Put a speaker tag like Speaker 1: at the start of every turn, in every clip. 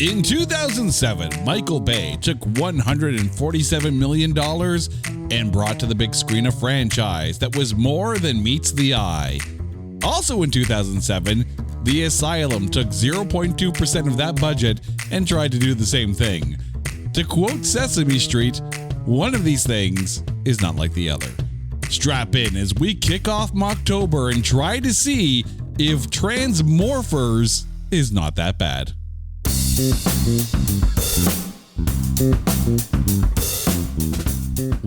Speaker 1: In 2007, Michael Bay took $147 million and brought to the big screen a franchise that was more than meets the eye. Also in 2007, The Asylum took 0.2% of that budget and tried to do the same thing. To quote Sesame Street, one of these things is not like the other. Strap in as we kick off Mocktober and try to see if Transmorphers is not that bad.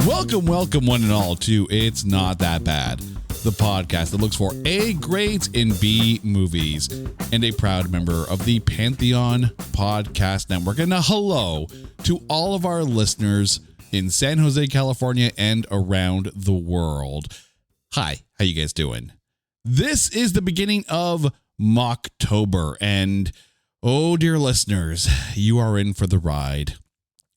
Speaker 1: Welcome one and all to It's Not That Bad, the podcast that looks for A grades in B movies, and a proud member of the Pantheon Podcast Network. And a hello to all of our listeners in San Jose, California, and around the world. Hi, how you guys doing? This is the beginning of Mocktober, and oh, dear listeners, you are in for the ride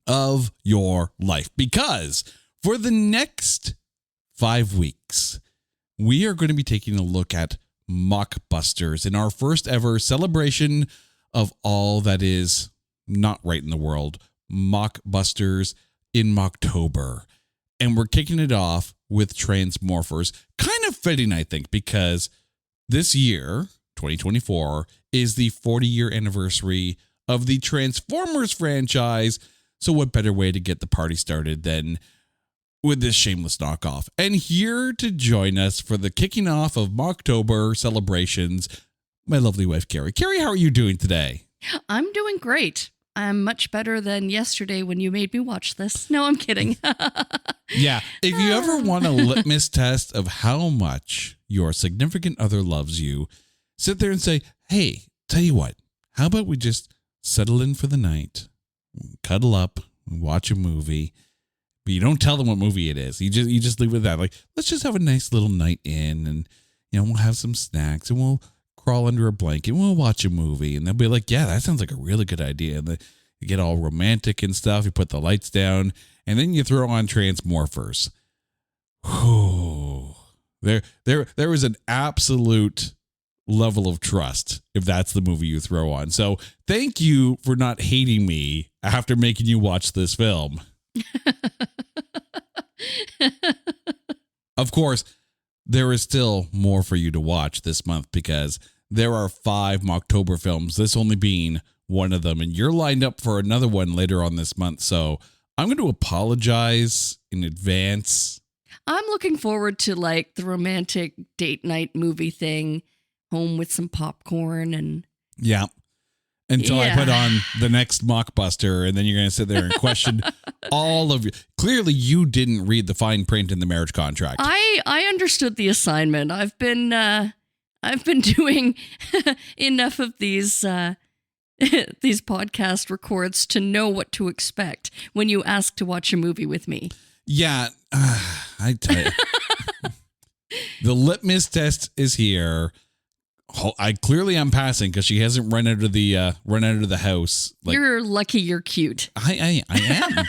Speaker 1: of your life, because for the next 5 weeks, we are going to be taking a look at Mockbusters in our first ever celebration of all that is not right in the world, Mockbusters in Mocktober. And we're kicking it off with Transmorphers. Kind of fitting, I think, because this year, 2024, is the 40-year anniversary of the Transformers franchise. So what better way to get the party started than with this shameless knockoff? And here to join us for the kicking off of Mocktober celebrations, my lovely wife, Carrie. Carrie, how are you doing today?
Speaker 2: I'm doing great. I'm much better than yesterday when you made me watch this. No, I'm kidding.
Speaker 1: Yeah. If you ever want a litmus test of how much your significant other loves you, sit there and say, hey, tell you what, how about we just settle in for the night, cuddle up, watch a movie. But you don't tell them what movie it is. You just leave it at that. Like, let's just have a nice little night in, and we'll have some snacks, and we'll crawl under a blanket, and we'll watch a movie. And they'll be like, yeah, that sounds like a really good idea. And you get all romantic and stuff. You put the lights down, and then you throw on Transmorphers. Whew. There is an absolute level of trust if that's the movie you throw on. So thank you for not hating me after making you watch this film. Of course, there is still more for you to watch this month because there are 5 Mocktober films, this only being one of them, and you're lined up for another one later on this month. So I'm going to apologize in advance.
Speaker 2: I'm looking forward to like the romantic date night movie thing, home with some popcorn and
Speaker 1: yeah. Until I put on the next Mockbuster, and then you're going to sit there and question all of you. Clearly, you didn't read the fine print in the marriage contract.
Speaker 2: I understood the assignment. I've been doing enough of these podcast records to know what to expect when you ask to watch a movie with me.
Speaker 1: Yeah, I tell you, the litmus test is here. I'm passing because she hasn't run out of the house. Like,
Speaker 2: you're lucky you're cute.
Speaker 1: I am.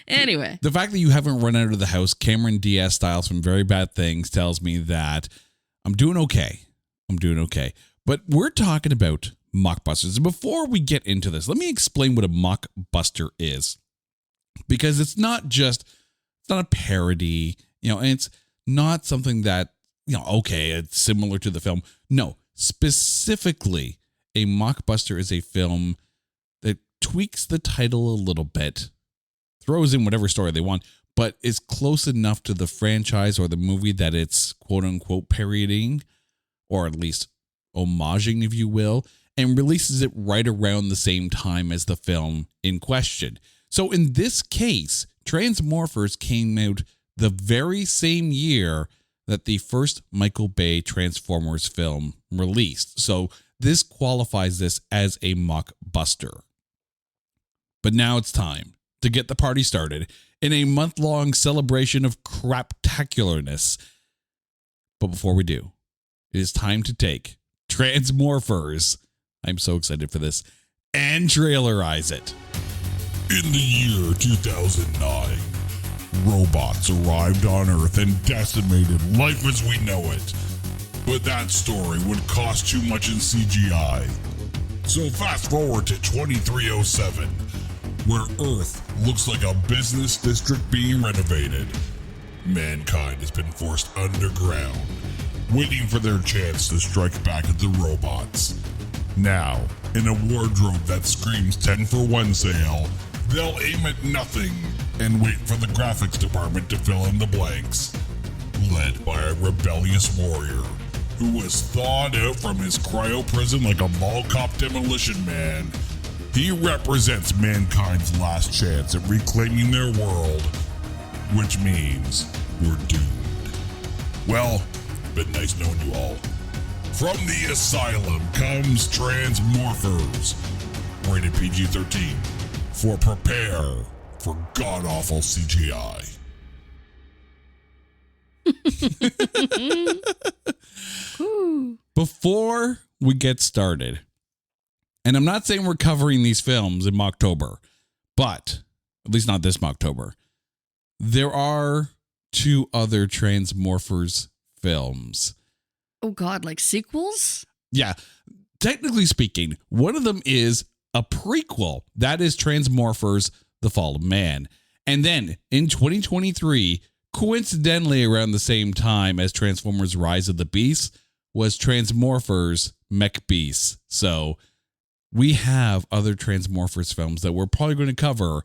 Speaker 2: Anyway.
Speaker 1: The fact that you haven't run out of the house, Cameron Diaz styles from Very Bad Things, tells me that I'm doing okay. But we're talking about Mockbusters. And before we get into this, let me explain what a Mockbuster is. Because it's not a parody, and it's not something that, okay, it's similar to the film. No, specifically, a Mockbuster is a film that tweaks the title a little bit, throws in whatever story they want, but is close enough to the franchise or the movie that it's quote-unquote parodying, or at least homaging, if you will, and releases it right around the same time as the film in question. So in this case, Transmorphers came out the very same year that the first Michael Bay Transformers film released. So this qualifies this as a Mockbuster. But now it's time to get the party started in a month-long celebration of craptacularness. But before we do, it is time to take Transmorphers, I'm so excited for this, and trailerize it.
Speaker 3: In the year 2009, robots arrived on Earth and decimated life as we know it. But that story would cost too much in CGI. So fast forward to 2307, where Earth looks like a business district being renovated. Mankind has been forced underground, waiting for their chance to strike back at the robots. Now, in a wardrobe that screams 10 for 1 sale, they'll aim at nothing and wait for the graphics department to fill in the blanks. Led by a rebellious warrior who was thawed out from his cryo prison like a mall cop demolition man, he represents mankind's last chance at reclaiming their world, which means we're doomed. Well, been nice knowing you all. From the Asylum comes Transmorphers, rated PG-13, for prepare for god-awful CGI.
Speaker 1: Before we get started, and I'm not saying we're covering these films in Mocktober, but at least not this Mocktober, there are 2 other Transmorphers films.
Speaker 2: Oh God, like sequels?
Speaker 1: Yeah, technically speaking, one of them is a prequel. That is Transmorphers, The Fall of Man. And then in 2023, coincidentally around the same time as Transformers Rise of the Beasts, was Transmorphers Mech Beasts. So we have other Transmorphers films that we're probably going to cover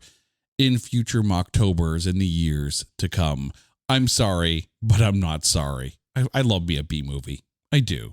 Speaker 1: in future Mocktobers in the years to come. I'm sorry, but I'm not sorry. I love me a B movie. I do.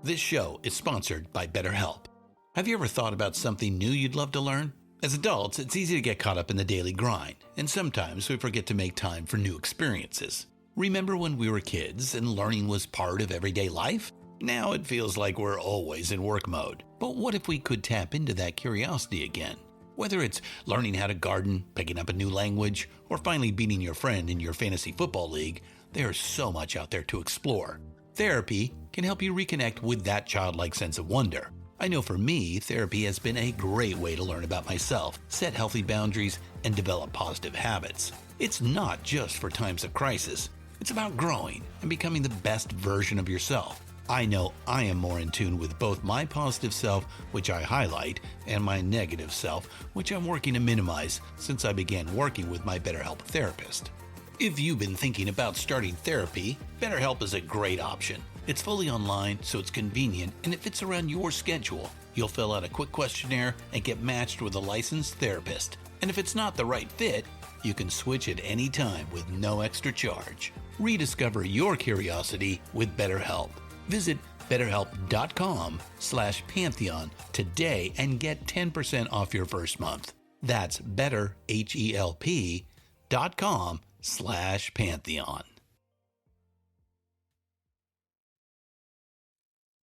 Speaker 4: This show is sponsored by BetterHelp. Have you ever thought about something new you'd love to learn? As adults, it's easy to get caught up in the daily grind, and sometimes we forget to make time for new experiences. Remember when we were kids and learning was part of everyday life? Now it feels like we're always in work mode. But what if we could tap into that curiosity again? Whether it's learning how to garden, picking up a new language, or finally beating your friend in your fantasy football league, there's so much out there to explore. Therapy can help you reconnect with that childlike sense of wonder. I know for me, therapy has been a great way to learn about myself, set healthy boundaries, and develop positive habits. It's not just for times of crisis. It's about growing and becoming the best version of yourself. I know I am more in tune with both my positive self, which I highlight, and my negative self, which I'm working to minimize since I began working with my BetterHelp therapist. If you've been thinking about starting therapy, BetterHelp is a great option. It's fully online, so it's convenient and it fits around your schedule. You'll fill out a quick questionnaire and get matched with a licensed therapist. And if it's not the right fit, you can switch at any time with no extra charge. Rediscover your curiosity with BetterHelp. Visit BetterHelp.com/Pantheon today and get 10% off your first month. That's BetterHelp.com/Pantheon.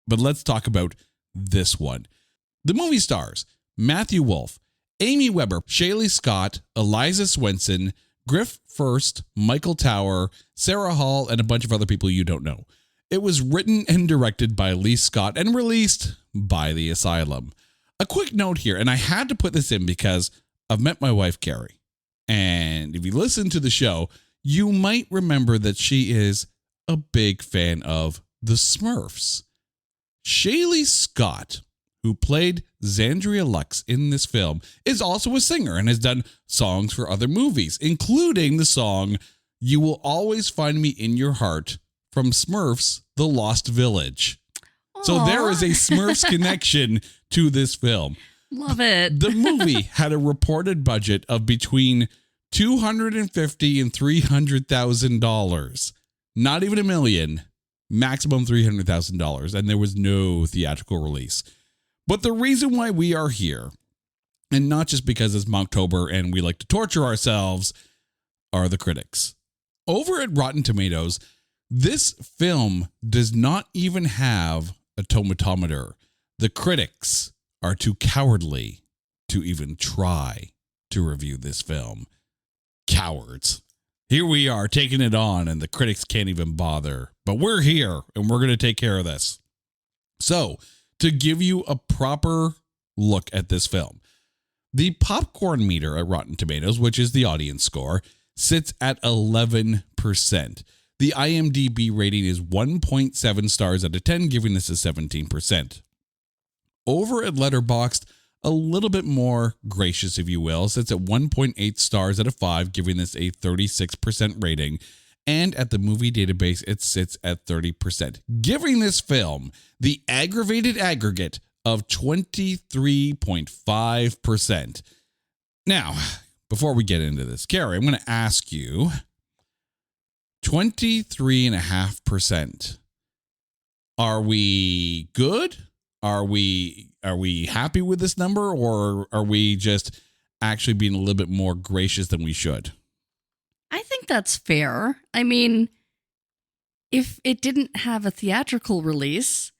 Speaker 1: But let's talk about this one. The movie stars Matthew Wolff, Amy Weber, Shaylee Scott, Eliza Swenson, Griff First, Michael Tower, Sarah Hall, and a bunch of other people you don't know. It was written and directed by Lee Scott and released by the Asylum. A quick note here, and I had to put this in because I've met my wife, Carrie. And if you listen to the show, you might remember that she is a big fan of the Smurfs. Shaylee Scott, who played Xandria Lux in this film, is also a singer and has done songs for other movies, including the song You Will Always Find Me in Your Heart from Smurfs, The Lost Village. So there is a Smurfs connection to this film.
Speaker 2: Love it.
Speaker 1: The movie had a reported budget of between $250,000 and $300,000. Not even $1 million, maximum $300,000, and there was no theatrical release. But the reason why we are here, and not just because it's Mocktober and we like to torture ourselves, are the critics. Over at Rotten Tomatoes, this film does not even have a tomatometer. The critics are too cowardly to even try to review this film. Cowards. Here we are taking it on and the critics can't even bother. But we're here and we're going to take care of this. So, to give you a proper look at this film, the popcorn meter at Rotten Tomatoes, which is the audience score, sits at 11%. The IMDb rating is 1.7 stars out of 10, giving this a 17%. Over at Letterboxd, a little bit more gracious, if you will. Sits at 1.8 stars out of 5, giving this a 36% rating. And at the movie database, it sits at 30%, giving this film the aggravated aggregate of 23.5%. Now, before we get into this, Carrie, I'm going to ask you, 23.5%. Are we good? Are we happy with this number, or are we just actually being a little bit more gracious than we should?
Speaker 2: I think that's fair. I mean, if it didn't have a theatrical release,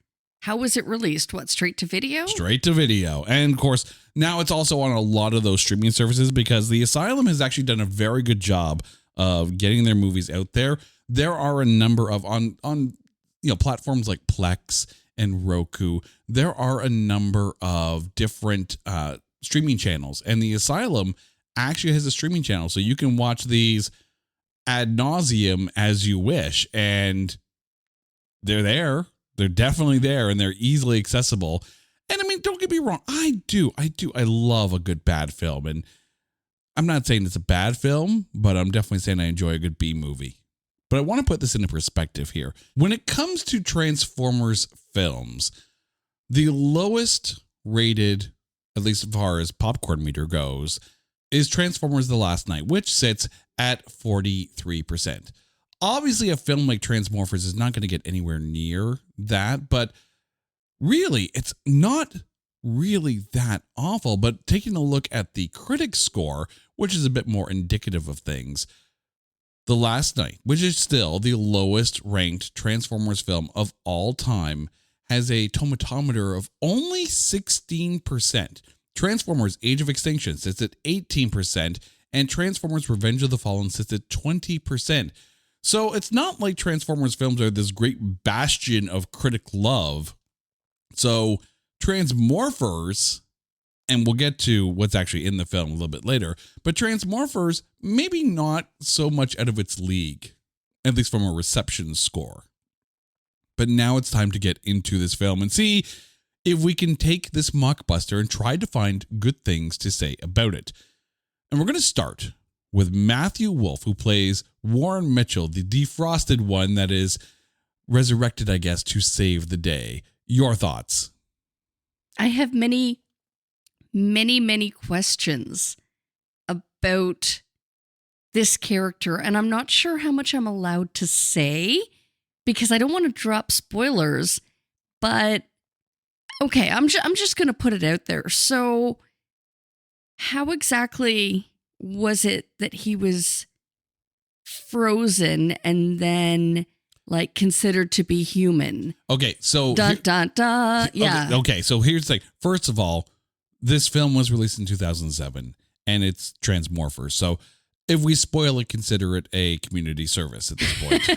Speaker 2: how was it released? What, straight to video?
Speaker 1: Straight to video. And of course, now it's also on a lot of those streaming services because the Asylum has actually done a very good job of getting their movies out there. There are a number of on platforms like Plex and Roku. There are a number of different streaming channels, and the Asylum actually has a streaming channel, so you can watch these ad nauseum as you wish, and they're there. They're definitely there, and they're easily accessible. And I mean, don't get me wrong, I love a good bad film, and I'm not saying it's a bad film, but I'm definitely saying I enjoy a good B movie. But I want to put this into perspective here. When it comes to Transformers films, the lowest rated, at least as far as popcorn meter goes, is Transformers The Last Knight, which sits at 43%. Obviously, a film like Transmorphers is not going to get anywhere near that, but really, it's not really that awful. But taking a look at the critic score, which is a bit more indicative of things, The Last Knight, which is still the lowest ranked Transformers film of all time, has a tomatometer of only 16%. Transformers Age of Extinction sits at 18%, and Transformers Revenge of the Fallen sits at 20%. So it's not like Transformers films are this great bastion of critic love. So Transmorphers, and we'll get to what's actually in the film a little bit later, but Transmorphers, maybe not so much out of its league, at least from a reception score. But now it's time to get into this film and see if we can take this mockbuster and try to find good things to say about it. And we're going to start with Matthew Wolff, who plays Warren Mitchell, the defrosted one that is resurrected, I guess, to save the day. Your thoughts?
Speaker 2: I have many questions about this character, and I'm not sure how much I'm allowed to say because I don't want to drop spoilers, but okay, I'm just going to put it out there. So how exactly was it that he was frozen and then like considered to be human?
Speaker 1: Okay, so
Speaker 2: yeah.
Speaker 1: Okay, so here's the thing. First of all, this film was released in 2007, and it's Transmorphers. So if we spoil it, consider it a community service at this point.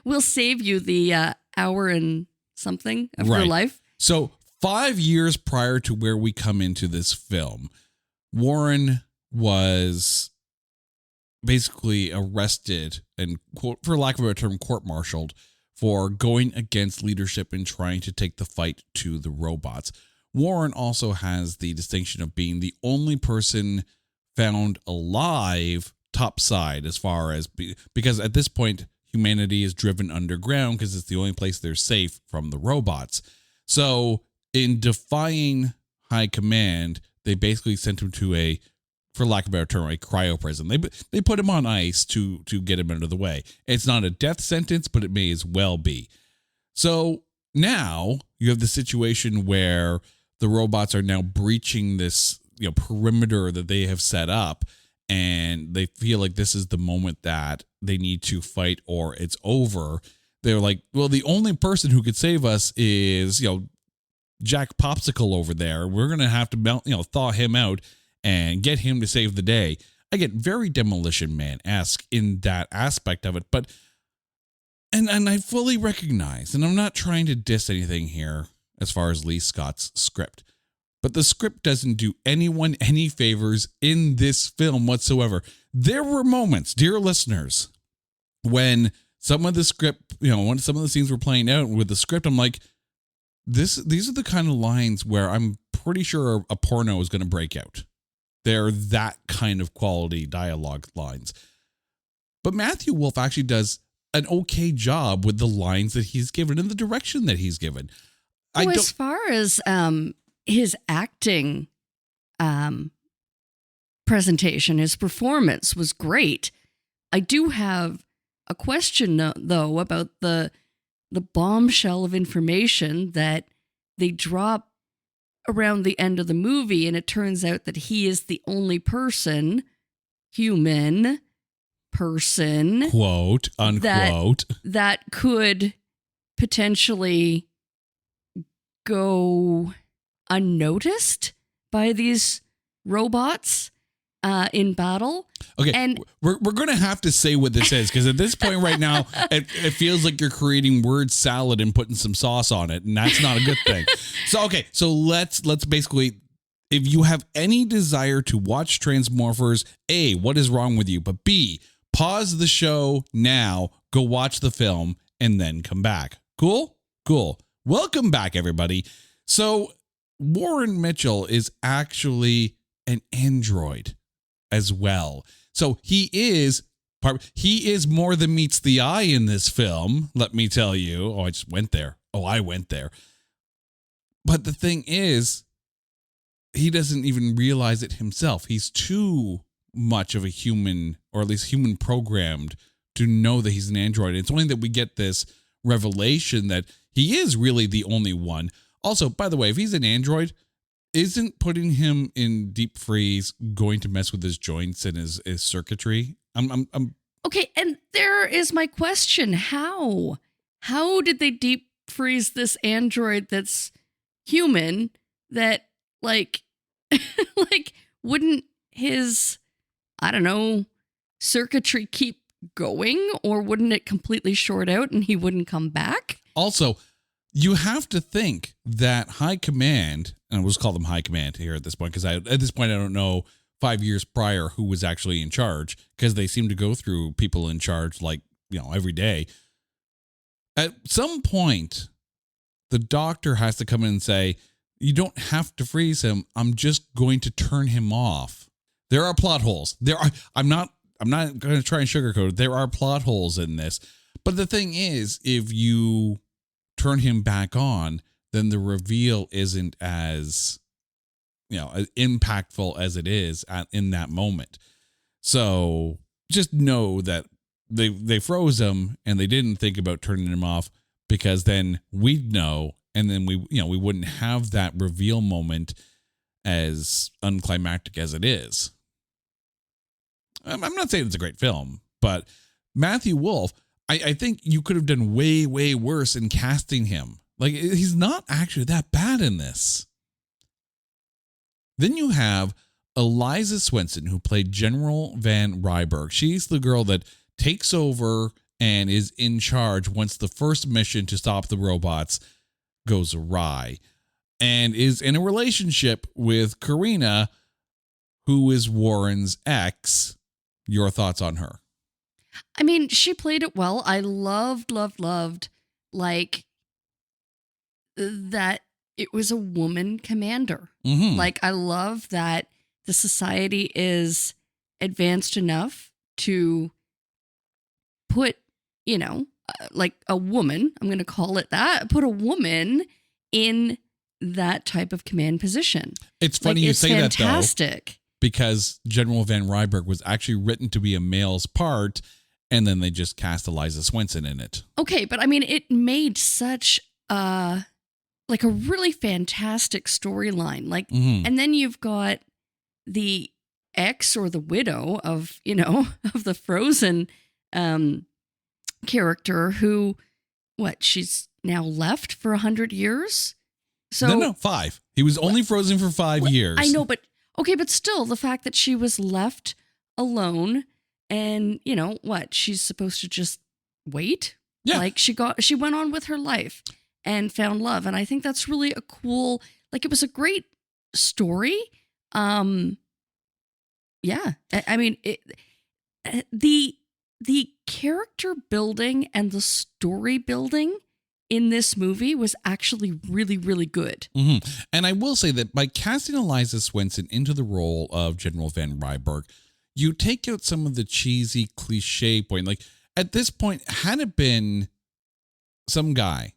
Speaker 2: We'll save you the hour and something of your life.
Speaker 1: So 5 years prior to where we come into this film, Warren was basically arrested and, for lack of a better term, court-martialed for going against leadership and trying to take the fight to the robots. Warren also has the distinction of being the only person found alive topside, as far as because at this point humanity is driven underground because it's the only place they're safe from the robots. So in defying high command, they basically sent him to a, for lack of a better term, a cryo prison. They put him on ice to get him out of the way. It's not a death sentence, but it may as well be. So now you have the situation where the robots are now breaching this, perimeter that they have set up, and they feel like this is the moment that they need to fight or it's over. They're like, well, the only person who could save us is, Jack Popsicle over there. We're going to have to, thaw him out and get him to save the day. I get very Demolition Man-esque in that aspect of it, but, and I fully recognize, and I'm not trying to diss anything here as far as Lee Scott's script, but the script doesn't do anyone any favors in this film whatsoever. There were moments, dear listeners, when some of the script, when some of the scenes were playing out with the script, I'm like, these are the kind of lines where I'm pretty sure a porno is going to break out. They're that kind of quality dialogue lines. But Matthew Wolff actually does an okay job with the lines that he's given and the direction that he's given.
Speaker 2: As far as his acting presentation, his performance was great. I do have a question though about the bombshell of information that they drop around the end of the movie, and it turns out that he is the only human person,
Speaker 1: quote unquote,
Speaker 2: that could potentially go unnoticed by these robots in battle.
Speaker 1: Okay,
Speaker 2: and
Speaker 1: we're going to have to say what this is, because at this point right now, it feels like you're creating word salad and putting some sauce on it, and that's not a good thing. So let's basically, if you have any desire to watch Transmorphers, A, what is wrong with you? But B, pause the show now, go watch the film, and then come back. Cool? Cool. Welcome back, everybody. So Warren Mitchell is actually an android as well. So he is more than meets the eye in this film, let me tell you. Oh, I just went there. Oh, I went there. But the thing is, he doesn't even realize it himself. He's too much of a human, or at least human programmed, to know that he's an android. It's only that we get this revelation that he is really the only one. Also, by the way, if he's an android, isn't putting him in deep freeze going to mess with his joints and his circuitry? I'm
Speaker 2: okay, and there is my question. How did they deep freeze this android that's human that like wouldn't his, I don't know, circuitry keep going, or wouldn't it completely short out and he wouldn't come back?
Speaker 1: Also, you have to think that High Command, and we'll just call them High Command here at this point, because at this point I don't know 5 years prior who was actually in charge, because they seem to go through people in charge like, every day. At some point, the doctor has to come in and say, you don't have to freeze him. I'm just going to turn him off. There are plot holes. I'm not going to try and sugarcoat it. There are plot holes in this. But the thing is, if you turn him back on, then the reveal isn't as, as impactful as it is in that moment. So just know that they froze him and they didn't think about turning him off, because then we'd know, and then we wouldn't have that reveal moment as unclimactic as it is. I'm not saying it's a great film, but Matthew Wolff, I think you could have done way, way worse in casting him. Like, he's not actually that bad in this. Then you have Eliza Swenson, who played General Van Ryberg. She's the girl that takes over and is in charge once the first mission to stop the robots goes awry, and is in a relationship with Karina, who is Warren's ex. Your thoughts on her?
Speaker 2: I mean, she played it well. I loved, like, that it was a woman commander.
Speaker 1: Mm-hmm.
Speaker 2: Like, I love that the society is advanced enough to put, like a woman, I'm going to call it that, put a woman in that type of command position.
Speaker 1: It's funny you say
Speaker 2: fantastic.
Speaker 1: That, though. Fantastic. Because General Van Ryberg was actually written to be a male's part, and then they just cast Eliza Swenson in it. Okay,
Speaker 2: but I mean, it made such like a really fantastic storyline. Like, and then you've got the ex or the widow of, of the Frozen character who, she's now left for 100 years? So
Speaker 1: No, 5. He was only frozen for 5 years.
Speaker 2: I know, but okay, but still, the fact that she was left alone, and she's supposed to just wait.
Speaker 1: Yeah,
Speaker 2: like she went on with her life and found love, and I think that's really a cool. Like, it was a great story. Yeah, I mean, the character building and the story building in this movie was actually really, really good.
Speaker 1: Mm-hmm. And I will say that by casting Eliza Swenson into the role of General Van Rieberg, you take out some of the cheesy cliche point. Like at this point, had it been some guy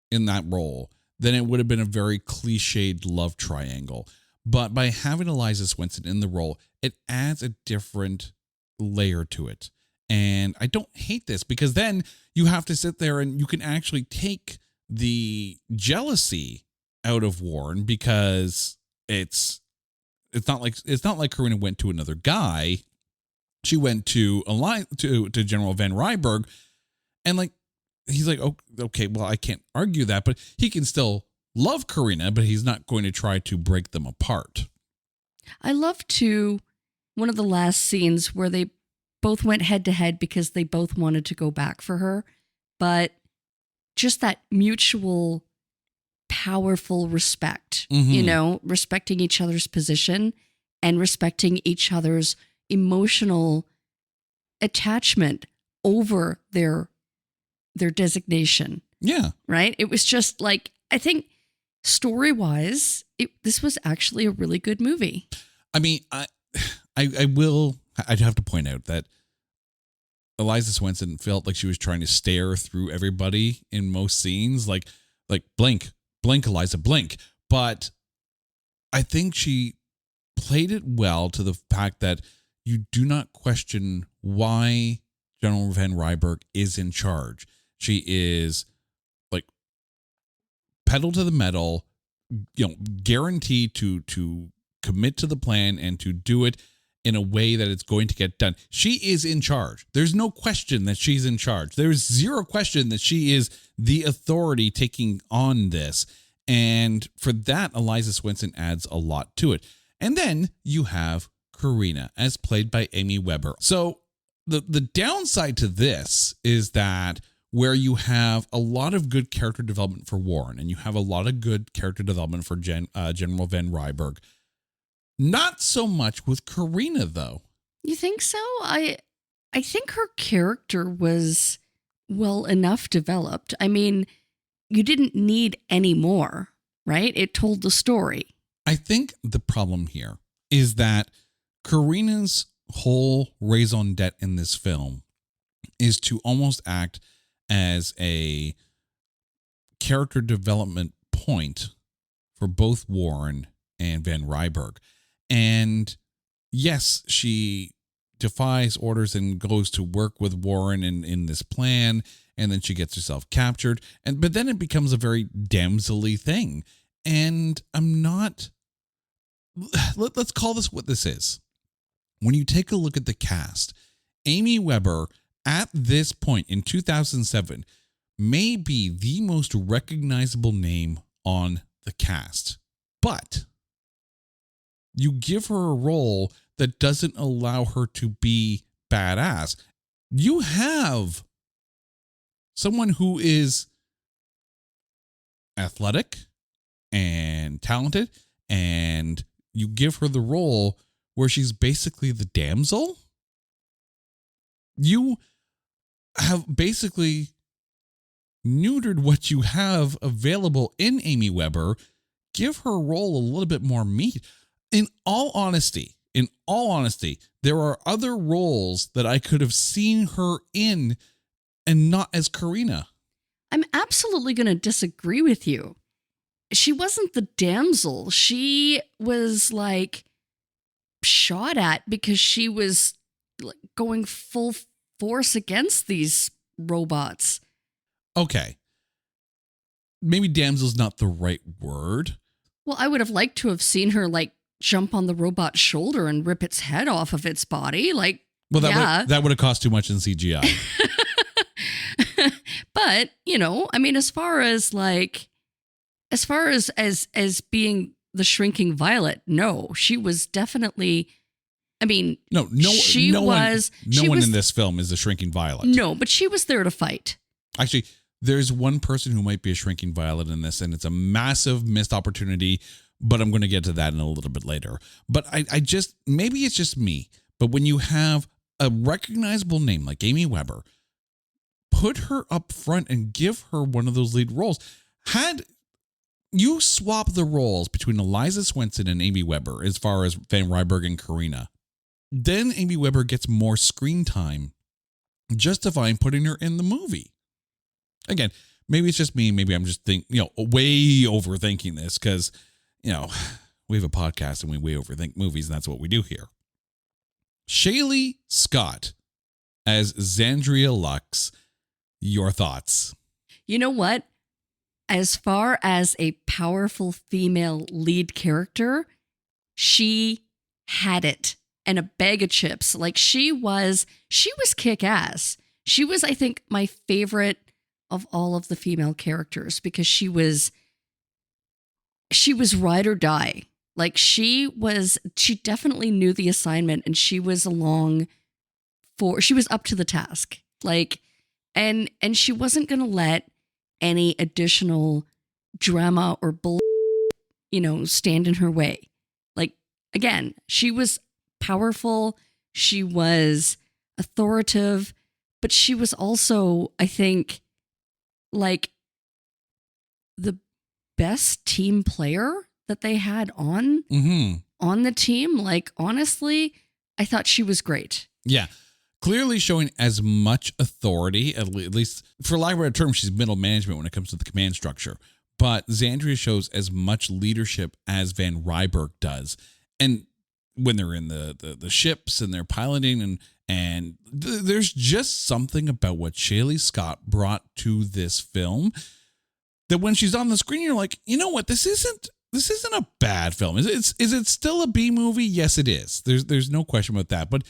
Speaker 1: in that role, then it would have been a very cliched love triangle. But by having Eliza Swenson in the role, it adds a different layer to it. And I don't hate this because then you have to sit there and you can actually take the jealousy out of Warren because it's not like Karina went to another guy. She went to General Van Rieberg, and like he's like, oh, okay, well, I can't argue that, but he can still love Karina, but he's not going to try to break them apart.
Speaker 2: I love one of the last scenes where they both went head to head because they both wanted to go back for her, but just that mutual powerful respect, respecting each other's position and respecting each other's emotional attachment over their designation.
Speaker 1: Yeah.
Speaker 2: Right? It was just like, I think story-wise, this was actually a really good movie.
Speaker 1: I mean, I'd have to point out that Eliza Swenson felt like she was trying to stare through everybody in most scenes, like blink, Eliza, blink. But I think she played it well to the fact that you do not question why General Van Rieberg is in charge. She is like pedal to the metal, guaranteed to commit to the plan and to do it in a way that it's going to get done. She is in charge. There's no question that she's in charge. There's zero question that she is the authority taking on this. And for that, Eliza Swenson adds a lot to it. And then you have Karina, as played by Amy Weber. So the downside to this is that where you have a lot of good character development for Warren and you have a lot of good character development for General Van Rieberg, not so much with Karina, though.
Speaker 2: You think so? I think her character was well enough developed. I mean, you didn't need any more, right? It told the story.
Speaker 1: I think the problem here is that Karina's whole raison d'etre in this film is to almost act as a character development point for both Warren and Van Rieberg. And yes, she defies orders and goes to work with Warren in this plan, and then she gets herself captured. But then it becomes a very damsel-y thing. And I'm not... Let's call this what this is. When you take a look at the cast, Amy Weber, at this point in 2007, may be the most recognizable name on the cast. But you give her a role that doesn't allow her to be badass. You have someone who is athletic and talented, and you give her the role where she's basically the damsel. You have basically neutered what you have available in Amy Weber. Give her role a little bit more meat. In all honesty, there are other roles that I could have seen her in and not as Karina.
Speaker 2: I'm absolutely going to disagree with you. She wasn't the damsel. She was like shot at because she was going full force against these robots.
Speaker 1: Okay. Maybe damsel's not the right word.
Speaker 2: Well, I would have liked to have seen her jump on the robot's shoulder and rip its head off of its body.
Speaker 1: That would have cost too much in CGI.
Speaker 2: But, I mean, as far as being the shrinking violet, no, she was definitely, I mean, no one in this film is the shrinking violet.
Speaker 1: No,
Speaker 2: but she was there to fight.
Speaker 1: Actually, there's one person who might be a shrinking violet in this, and it's a massive missed opportunity, but I'm going to get to that in a little bit later. But I just, maybe it's just me, but when you have a recognizable name like Amy Weber put her up front and give her one of those lead roles. Had you swap the roles between Eliza Swenson and Amy Weber as far as Van Rieberg and Karina, then Amy Weber gets more screen time, justifying putting her in the movie. Again, maybe it's just me. Maybe I'm just way overthinking this because, we have a podcast and we way overthink movies, and that's what we do here. Shaylee Scott as Zandria Lux. Your thoughts?
Speaker 2: You know what? As far as a powerful female lead character, she had it and a bag of chips. Like she was kick-ass. She was, I think, my favorite of all of the female characters because she was ride or die. Like she definitely knew the assignment and she was she was up to the task. Like, and she wasn't going to let any additional drama or stand in her way. Like, again, she was powerful. She was authoritative, but she was also, I think, like the best team player that they had on the team. Like, honestly, I thought she was great.
Speaker 1: Yeah. Clearly showing as much authority, at least for lack of a better term, she's middle management when it comes to the command structure. But Zandria shows as much leadership as Van Rieberg does. And when they're in the ships and they're piloting and there's just something about what Shaylee Scott brought to this film that when she's on the screen, you're like, you know what, this isn't a bad film. Is it still a B movie? Yes, it is. There's no question about that. But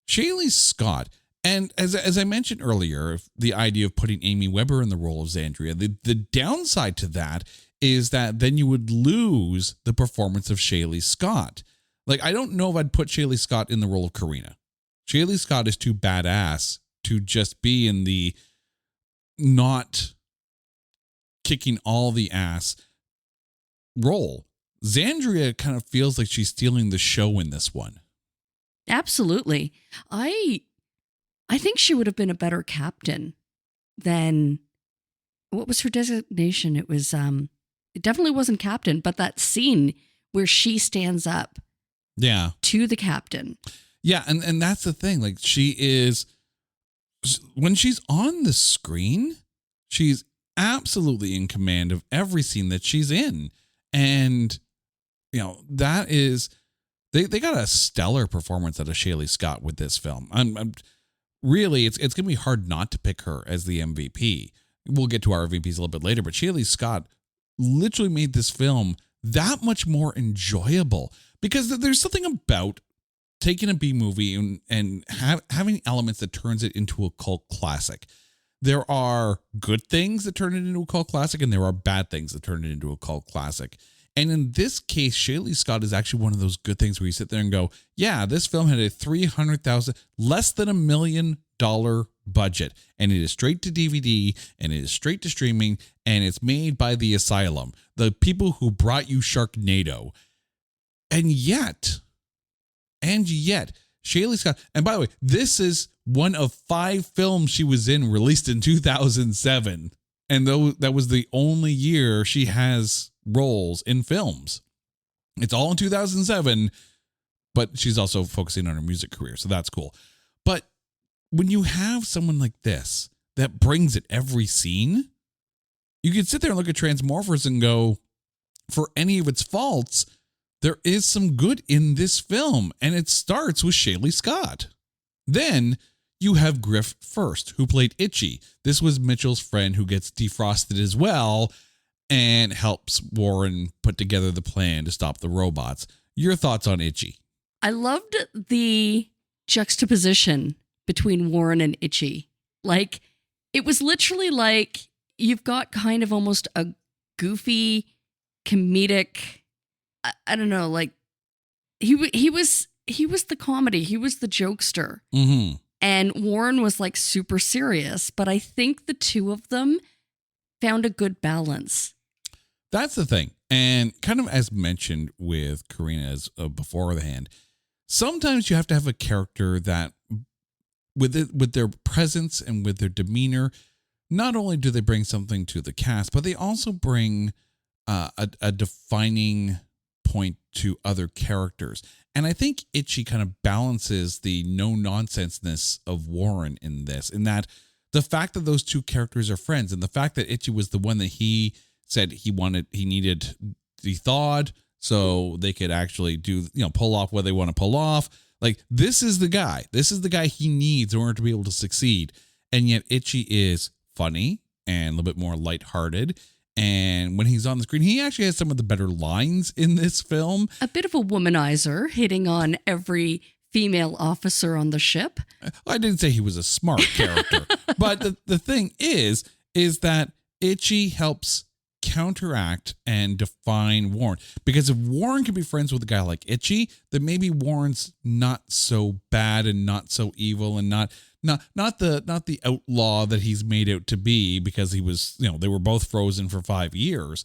Speaker 1: Shaylee Scott, and as I mentioned earlier, the idea of putting Amy Weber in the role of Zandria, the downside to that is that then you would lose the performance of Shaylee Scott. Like, I don't know if I'd put Shaylee Scott in the role of Karina. Shaylee Scott is too badass to just be in the not kicking all the ass role. Zandria kind of feels like she's stealing the show in this one.
Speaker 2: Absolutely. I think she would have been a better captain than, what was her designation? It was it definitely wasn't captain, but that scene where she stands up to the captain.
Speaker 1: Yeah, and that's the thing. Like, she is, when she's on the screen, she's absolutely in command of every scene that she's in. And that is, They got a stellar performance out of Shaylee Scott with this film. I'm really, it's going to be hard not to pick her as the MVP. We'll get to our MVPs a little bit later, but Shaylee Scott literally made this film that much more enjoyable because there's something about taking a B movie and having elements that turns it into a cult classic. There are good things that turn it into a cult classic, and there are bad things that turn it into a cult classic. And in this case, Shaylee Scott is actually one of those good things where you sit there and go, yeah, this film had a $300,000, less than $1 million budget. And it is straight to DVD and it is straight to streaming. And it's made by the Asylum, the people who brought you Sharknado. And yet, Shaylee Scott, and by the way, this is one of 5 films she was in released in 2007. And though that was the only year she has roles in films. It's all in 2007, but she's also focusing on her music career, so that's cool. But when you have someone like this that brings it every scene, you can sit there and look at Transmorphers and go, for any of its faults, there is some good in this film, and it starts with Shaylee Scott. Then you have Griff First, who played Itchy. This was Mitchell's friend who gets defrosted as well, and helps Warren put together the plan to stop the robots. Your thoughts on Itchy?
Speaker 2: I loved the juxtaposition between Warren and Itchy. Like, it was literally like you've got kind of almost a goofy, comedic, I don't know, like he was the comedy. He was the jokester.
Speaker 1: Mm-hmm.
Speaker 2: And Warren was like super serious. But I think the two of them found a good balance.
Speaker 1: That's the thing. And kind of as mentioned with Karina's beforehand, sometimes you have to have a character that with their presence and with their demeanor, not only do they bring something to the cast, but they also bring a defining point to other characters. And I think Itchy kind of balances the no-nonsenseness of Warren in this, in that the fact that those two characters are friends, and the fact that Itchy was the one that he said he needed de-thawed so they could actually pull off what they want to pull off. Like, this is the guy he needs in order to be able to succeed. And yet Itchy is funny and a little bit more lighthearted. And when he's on the screen, he actually has some of the better lines in this film. A
Speaker 2: bit of a womanizer, hitting on every female officer on the ship.
Speaker 1: I didn't say he was a smart character. But the thing is that Itchy helps counteract and define Warren. Because if Warren can be friends with a guy like Itchy, then maybe Warren's not so bad and not so evil and not the outlaw that he's made out to be, because he was, they were both frozen for 5 years.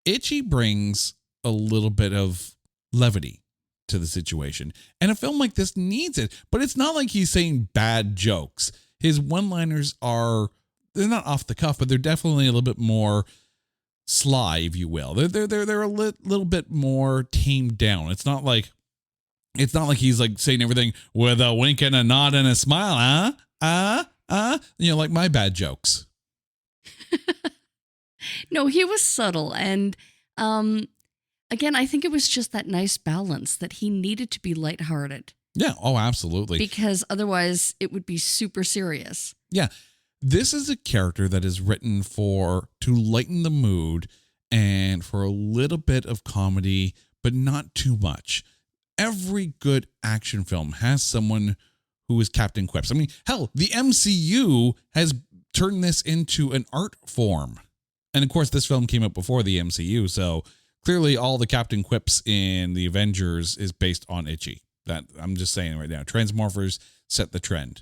Speaker 1: Itchy brings a little bit of levity to the situation. And a film like this needs it, but it's not like he's saying bad jokes. His one-liners they're not off the cuff, but they're definitely a little bit more sly, if you will. They're a little bit more tamed down. It's not like he's like saying everything with a wink and a nod and a smile, like my bad jokes.
Speaker 2: No, he was subtle. And again, I think it was just that nice balance that he needed to be lighthearted.
Speaker 1: Yeah. Oh, absolutely.
Speaker 2: Because otherwise it would be super serious.
Speaker 1: Yeah. This is a character that is written to lighten the mood and for a little bit of comedy, but not too much. Every good action film has someone who is Captain Quips. I mean, hell, the MCU has turned this into an art form. And of course, this film came out before the MCU, so clearly all the Captain Quips in the Avengers is based on Itchy. That I'm just saying right now. Transmorphers set the trend.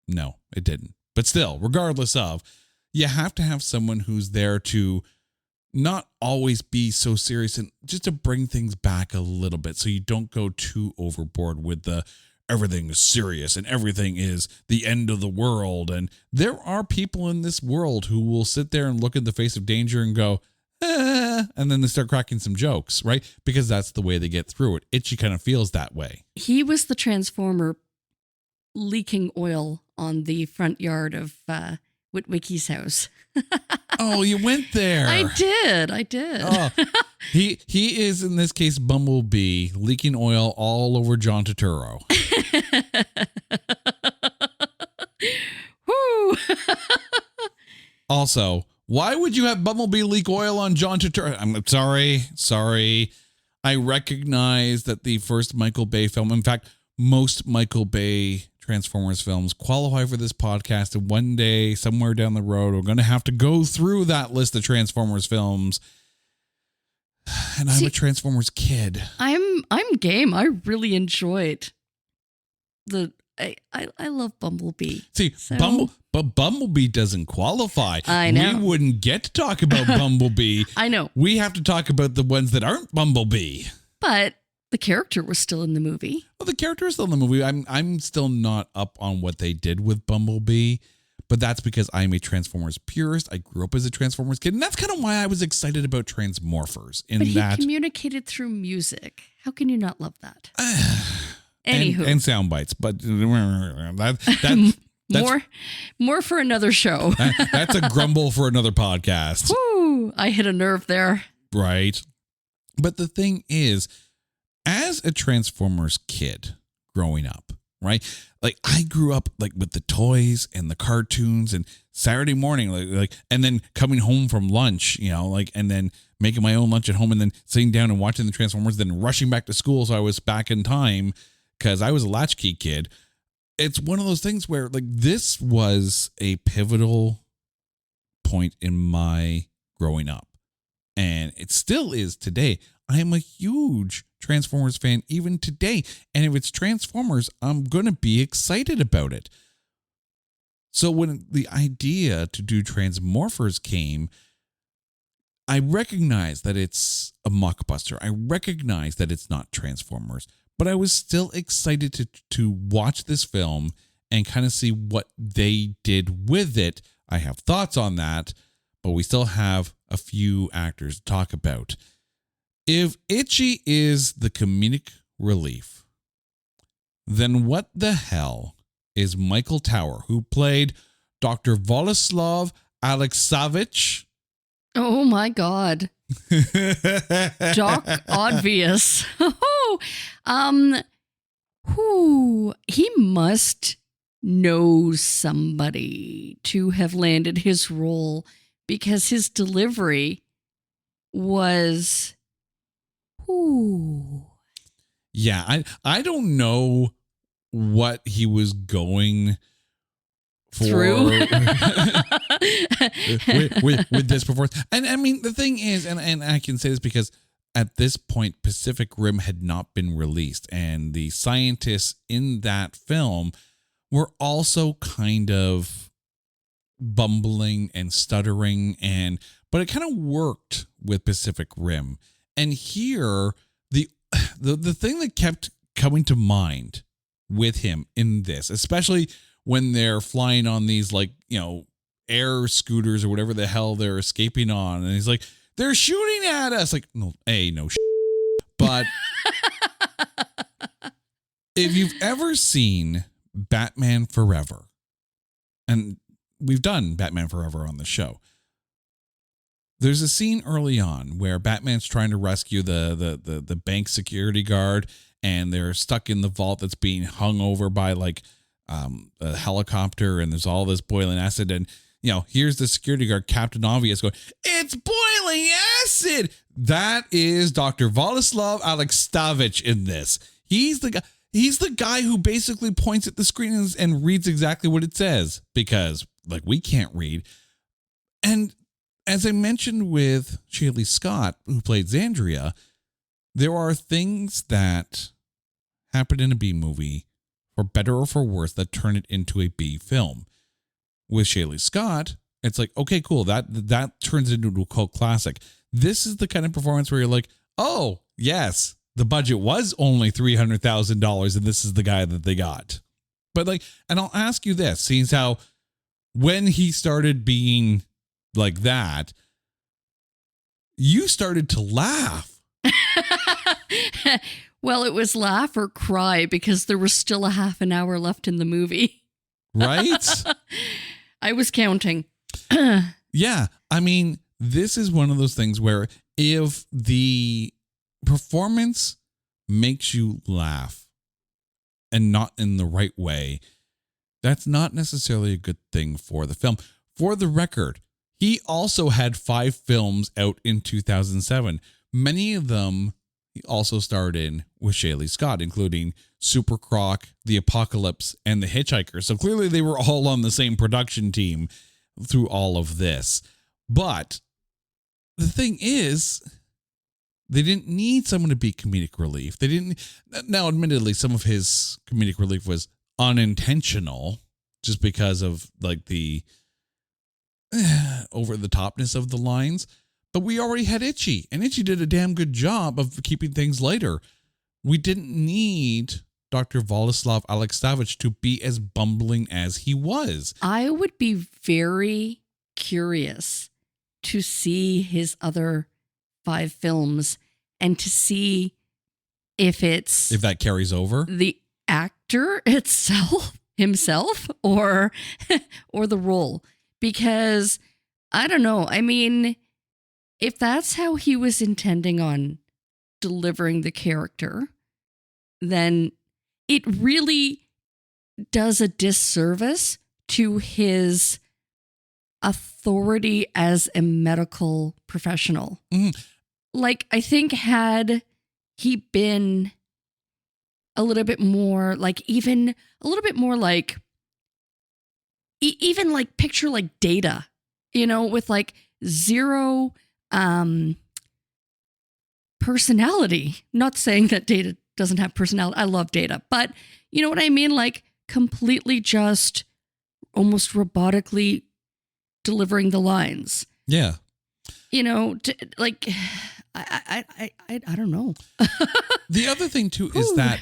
Speaker 1: No, it didn't. But still, regardless of, you have to have someone who's there to not always be so serious and just to bring things back a little bit so you don't go too overboard with the everything is serious and everything is the end of the world. And there are people in this world who will sit there and look in the face of danger and go, and then they start cracking some jokes, right? Because that's the way they get through it. Itchy kind of feels that way.
Speaker 2: He was the Transformer leaking oil on the front yard of Witwicky's house.
Speaker 1: Oh, you went there.
Speaker 2: I did. Oh,
Speaker 1: he is, in this case, Bumblebee, leaking oil all over John Turturro.
Speaker 2: Woo.
Speaker 1: Also, why would you have Bumblebee leak oil on John Turturro? I'm sorry. I recognize that the first Michael Bay film, in fact, most Michael Bay Transformers films qualify for this podcast, and one day somewhere down the road we're going to have to go through that list of Transformers films. And I'm a Transformers kid.
Speaker 2: I'm game. I really enjoyed I love Bumblebee.
Speaker 1: See, but Bumblebee doesn't qualify.
Speaker 2: I know.
Speaker 1: We wouldn't get to talk about Bumblebee.
Speaker 2: I know.
Speaker 1: We have to talk about the ones that aren't Bumblebee.
Speaker 2: But the character was still in the movie.
Speaker 1: Well, the character is still in the movie. I'm still not up on what they did with Bumblebee, but that's because I'm a Transformers purist. I grew up as a Transformers kid, and that's kind of why I was excited about Transmorphers.
Speaker 2: But he communicated through music. How can you not love that? Anywho.
Speaker 1: And sound bites, but that's
Speaker 2: more for another show.
Speaker 1: That's a grumble for another podcast.
Speaker 2: Woo! I hit a nerve there.
Speaker 1: Right. But the thing is, as a Transformers kid growing up, right? Like, I grew up like with the toys and the cartoons and Saturday morning, like, and then coming home from lunch, and then making my own lunch at home and then sitting down and watching the Transformers, then rushing back to school. So I was back in time because I was a latchkey kid. It's one of those things where, like, this was a pivotal point in my growing up, and it still is today. I am a huge Transformers fan even today. And if it's Transformers, I'm going to be excited about it. So when the idea to do Transmorphers came, I recognize that it's a mockbuster. I recognize that it's not Transformers, but I was still excited to watch this film and kind of see what they did with it. I have thoughts on that, but we still have a few actors to talk about. If Itchy is the comedic relief, then what the hell is Michael Tower, who played Dr. Vojislav Aleksavich?
Speaker 2: Oh my God. Doc Obvious. He must know somebody to have landed his role, because his delivery was
Speaker 1: Yeah, I don't know what he was going for
Speaker 2: through
Speaker 1: with this performance. And I mean, the thing is, and I can say this because at this point, Pacific Rim had not been released, and the scientists in that film were also kind of bumbling and stuttering, but it kind of worked with Pacific Rim. And here, the thing that kept coming to mind with him in this, especially when they're flying on these, like, you know, air scooters or whatever the hell they're escaping on, and he's like, they're shooting at us. Like, no, but if you've ever seen Batman Forever, and we've done Batman Forever on the show, there's a scene early on where Batman's trying to rescue the bank security guard, and they're stuck in the vault that's being hung over by like a helicopter, and there's all this boiling acid, and you know, here's the security guard, Captain Obvious, going, "It's boiling acid." That is Dr. Vojislav Aleksavich in this. He's the guy who basically points at the screen and reads exactly what it says, because like we can't read. And as I mentioned with Shaylee Scott, who played Xandria, there are things that happen in a B movie, for better or for worse, that turn it into a B film. With Shaylee Scott, it's like, okay, cool. That turns it into a cult classic. This is the kind of performance where you're like, oh, yes, the budget was only $300,000, and this is the guy that they got. But like, and I'll ask you this, seeing how when he started being like that, you started to laugh.
Speaker 2: Well, it was laugh or cry, because there was still a half an hour left in the movie.
Speaker 1: Right?
Speaker 2: I was counting.
Speaker 1: Yeah. I mean, this is one of those things where if the performance makes you laugh and not in the right way, that's not necessarily a good thing for the film. For the record, he also had 5 films out in 2007. Many of them he also starred in with Shaylee Scott, including Super Croc, The Apocalypse, and The Hitchhiker. So clearly they were all on the same production team through all of this. But the thing is, they didn't need someone to be comedic relief. They didn't. Now, admittedly, some of his comedic relief was unintentional, just because of like the over the topness of the lines. But we already had Itchy, and Itchy did a damn good job of keeping things lighter. We didn't need Dr. Vojislav Aleksavich to be as bumbling as he was.
Speaker 2: I would be very curious to see his other 5 films and to see if
Speaker 1: that carries over,
Speaker 2: the actor himself, or the role. Because I don't know. I mean, if that's how he was intending on delivering the character, then it really does a disservice to his authority as a medical professional.
Speaker 1: Mm-hmm.
Speaker 2: Like, I think had he been a little bit more like, even a little bit more like, even like picture like Data, you know, with like zero personality. Not saying that Data doesn't have personality. I love Data, but you know what I mean? Like completely just almost robotically delivering the lines.
Speaker 1: Yeah.
Speaker 2: You know, like, I don't know.
Speaker 1: The other thing too is that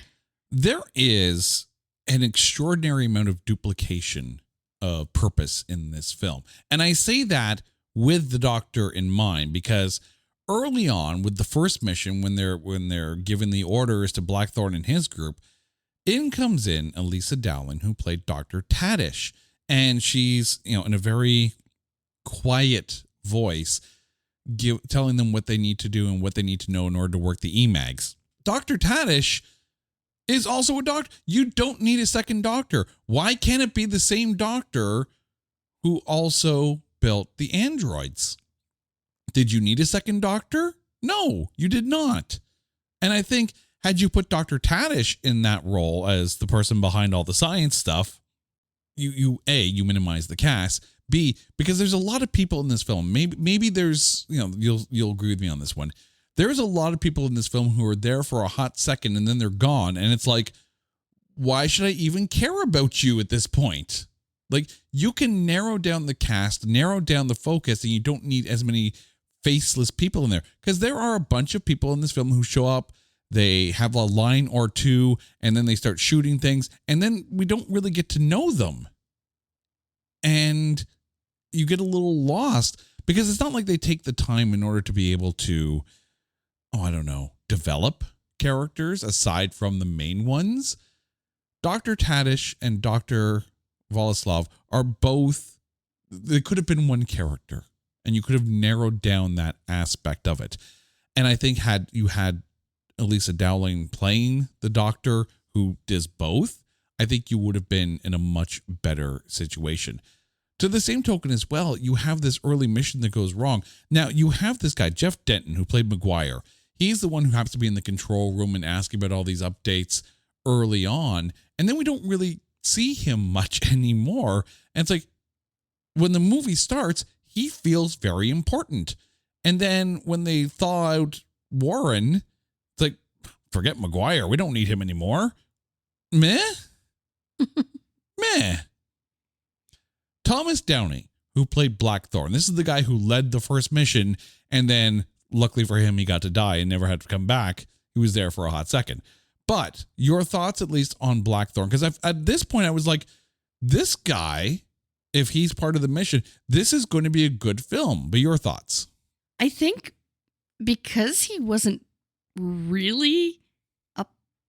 Speaker 1: there is an extraordinary amount of duplication of purpose in this film. And I say that with the Doctor in mind, because early on with the first mission, when they're given the orders to Blackthorn and his group, in comes in Elisa Dowling, who played Dr. Tadish. And she's, in a very quiet voice, telling them what they need to do and what they need to know in order to work the EMAGs. Dr. Tadish is also a doctor. You don't need a second doctor. Why can't it be the same doctor who also built the androids? Did you need a second doctor? No, you did not. And I think had you put Dr. Tadish in that role as the person behind all the science stuff, you minimize the cast. B, because there's a lot of people in this film. Maybe there's, you'll agree with me on this one. There's a lot of people in this film who are there for a hot second and then they're gone. And it's like, why should I even care about you at this point? Like, you can narrow down the cast, narrow down the focus, and you don't need as many faceless people in there. Because there are a bunch of people in this film who show up, they have a line or two, and then they start shooting things, and then we don't really get to know them. And you get a little lost because it's not like they take the time in order to be able to, develop characters aside from the main ones. Dr. Tadish and Dr. Voloslav are both, they could have been one character, and you could have narrowed down that aspect of it. And I think had you had Elisa Dowling playing the doctor who does both, I think you would have been in a much better situation. To the same token as well, you have this early mission that goes wrong. Now, you have this guy, Jeff Denton, who played Maguire. He's the one who happens to be in the control room and asking about all these updates early on. And then we don't really see him much anymore. And it's like, when the movie starts, he feels very important. And then when they thaw out Warren, it's like, forget Maguire. We don't need him anymore. Meh. Meh. Thomas Downey, who played Blackthorn. This is the guy who led the first mission, and then luckily for him, he got to die and never had to come back. He was there for a hot second. But your thoughts, at least on Blackthorn, because at this point I was like, this guy, if he's part of the mission, this is going to be a good film. But your thoughts?
Speaker 2: I think because he wasn't really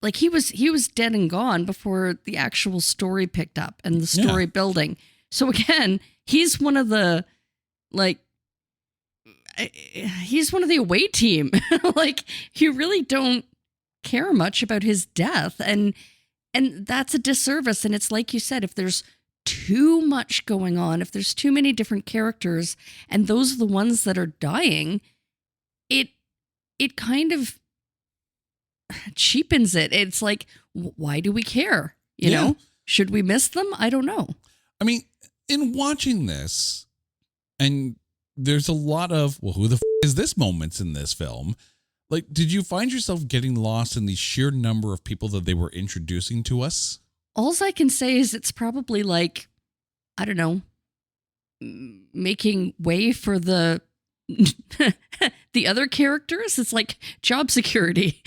Speaker 2: like he was dead and gone before the actual story picked up and the story building. So again, he's one of the he's one of the away team. Like, you really don't care much about his death, and that's a disservice. And it's like you said, if there's too much going on, if there's too many different characters, and those are the ones that are dying, it kind of cheapens it. It's like, why do we care? You know, should we miss them? I don't know.
Speaker 1: I mean, in watching this, and there's a lot of, well, who the is this moments in this film? Like, did you find yourself getting lost in the sheer number of people that they were introducing to us?
Speaker 2: All I can say is it's probably like, I don't know, making way for the the other characters. It's like job security,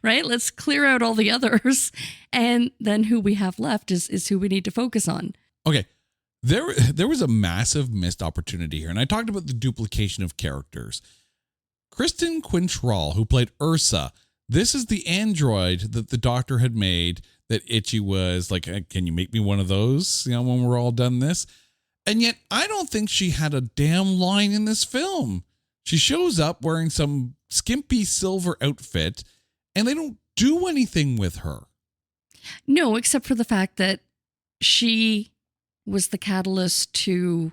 Speaker 2: right? Let's clear out all the others, and then who we have left is who we need to focus on.
Speaker 1: Okay. There was a massive missed opportunity here, and I talked about the duplication of characters. Kristen Quintrall, who played Ursa, this is the android that the Doctor had made that Itchy was like, can you make me one of those, when we're all done this? And yet, I don't think she had a damn line in this film. She shows up wearing some skimpy silver outfit, and they don't do anything with her.
Speaker 2: No, except for the fact that she was the catalyst to,